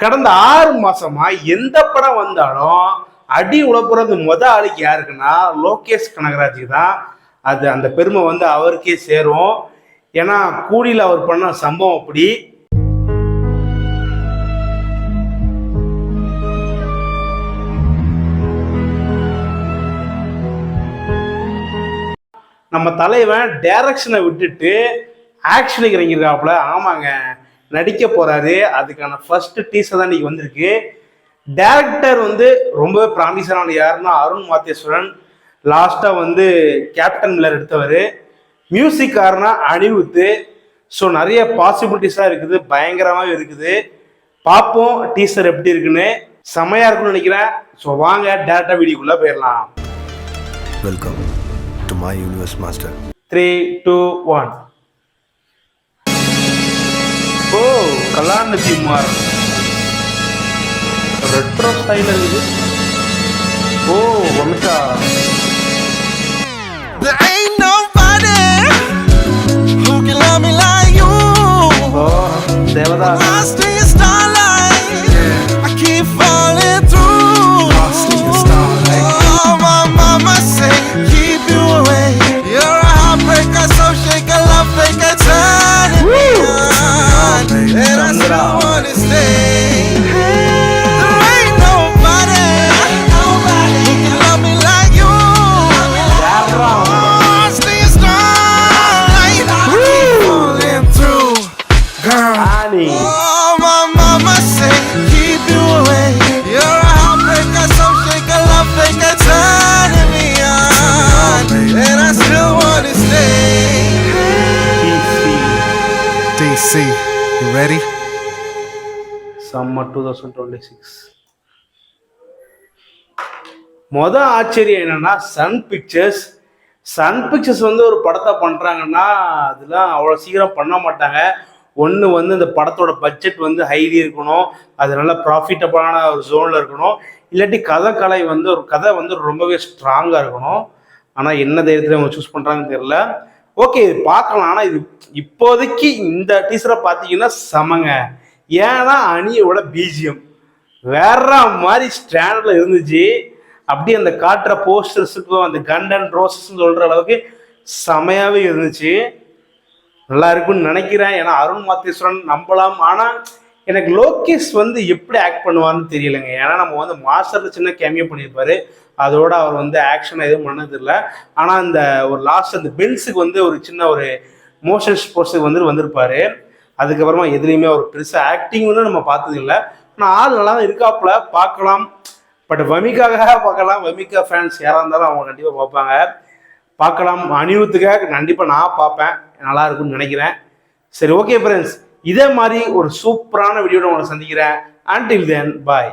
கடந்த 6 மாசமா எந்த படம் வந்தாலும் அடி உழப்புறது ஆளுக்கு யாருக்குன்னா லோகேஷ் கனகராஜுக்கு தான். அது அந்த பெருமை வந்து அவருக்கே சேரும். ஏன்னா கூலியில் அவர் பண்ண சம்பவம் அப்படி. நம்ம தலைவன் டைரக்ஷனை விட்டுட்டு ஆக்ஷனுக்கு இறங்கியிருக்காப்புல. ஆமாங்க, நடிக்க போறாரு. அதுக்கான ஃபர்ஸ்ட் டீசர் தான் இன்னைக்கு வந்திருக்கு. டைரக்டர் வந்து ரொம்பவே ப்ராமிசரான யாருன்னா அருண் மாத்தேஸ்வரன். லாஸ்டா வந்து கேப்டன் மில்லர் எடுத்தவர். மியூசிக் காரனா அனிருத். ஸோ நிறைய பாசிபிலிட்டிஸாக இருக்குது, பயங்கரமாகவே இருக்குது. பார்ப்போம் டீசர் எப்படி இருக்குன்னு. செமையா இருக்குன்னு நினைக்கிறேன். ஸோ வாங்க டேரக்டா வீடியோக்குள்ள போயிடலாம். Welcome to my universe master. 3, 2, 1. ஓ, கலாநிதி குமார் ரெட்ரோ ஸ்டைல் இருக்குது. ஓ, வமிதா. There ain't nobody who can love me like you. O, Devatha. Lost in your starlight, I keep falling through. Lost in your starlight. Oh, my mama say keep you away. You're a heartbreaker, so shake a love faker, turning me on, and I still wanna stay. Oh, my mama say keep you away. You're a heartbreaker, so shake a love faker, turning me on, and I still wanna stay. DC, you ready? Summer 2026. ஆச்சரியம் என்னன்னா Sun pictures வந்து ஒரு படத்தை பண்றாங்கன்னா அதெல்லாம் அவ்வளோ சீக்கிரம் பண்ண மாட்டாங்க. ஒன்று வந்து இந்த படத்தோட பட்ஜெட் வந்து ஹைலி இருக்கணும், அது நல்ல ப்ராஃபிட்டபிளான ஒரு ஜோனில் இருக்கணும், இல்லாட்டி கதை வந்து ஒரு கதை வந்து ரொம்பவே ஸ்ட்ராங்காக இருக்கணும். ஆனால் என்ன தைரியத்தில் அவங்க சூஸ் பண்ணுறாங்கன்னு தெரியல. ஓகே, இது பார்க்கலாம். ஆனால் இது இப்போதைக்கு இந்த டீசரை பார்த்தீங்கன்னா செமங்க. ஏன்னா அணியோட பிஜிஎம் வேற மாதிரி ஸ்டாண்டர்டில் இருந்துச்சு. அப்படியே அந்த காட்டுற போஸ்டர்ஸுக்கும் அந்த கன் அண்ட் ரோசஸ்ன்னு சொல்கிற அளவுக்கு செமையாகவே இருந்துச்சு. நல்லா இருக்குன்னு நினைக்கிறேன். ஏன்னா அருண் மாத்தேஸ்வரன் நம்பலாம். ஆனால் எனக்கு லோகேஷ் வந்து எப்படி ஆக்ட் பண்ணுவார்னு தெரியலைங்க. ஏன்னா நம்ம வந்து மாஸ்டரில் சின்ன கேமியோ பண்ணியிருப்பாரு, அதோட அவர் வந்து ஆக்ஷன் எதுவும் பண்ணதில்லை. ஆனால் இந்த ஒரு லாஸ்ட் அந்த பென்ஸுக்கு வந்து ஒரு சின்ன ஒரு மோஷன் ஸ்போர்ட்ஸுக்கு வந்திருப்பாரு. அதுக்கப்புறமா எதுலேயுமே ஒரு பெருசாக ஆக்டிங் வந்து நம்ம பார்த்தது இல்லை. ஆனால் ஆள் நல்லா தான் இருக்காப்புல, பார்க்கலாம். பட் வமிக்காக பார்க்கலாம். வமிக்கா ஃபேன்ஸ் யாராக இருந்தாலும் அவங்க கண்டிப்பாக பார்க்கலாம். அனிருத்துக்காக கண்டிப்பாக நான் பார்ப்பேன். நல்லா இருக்கும்னு நினைக்கிறேன். சரி, ஓகே ஃப்ரெண்ட்ஸ், இதே மாதிரி ஒரு சூப்பரான வீடியோட உங்களை சந்திக்கிறேன். Until then, bye.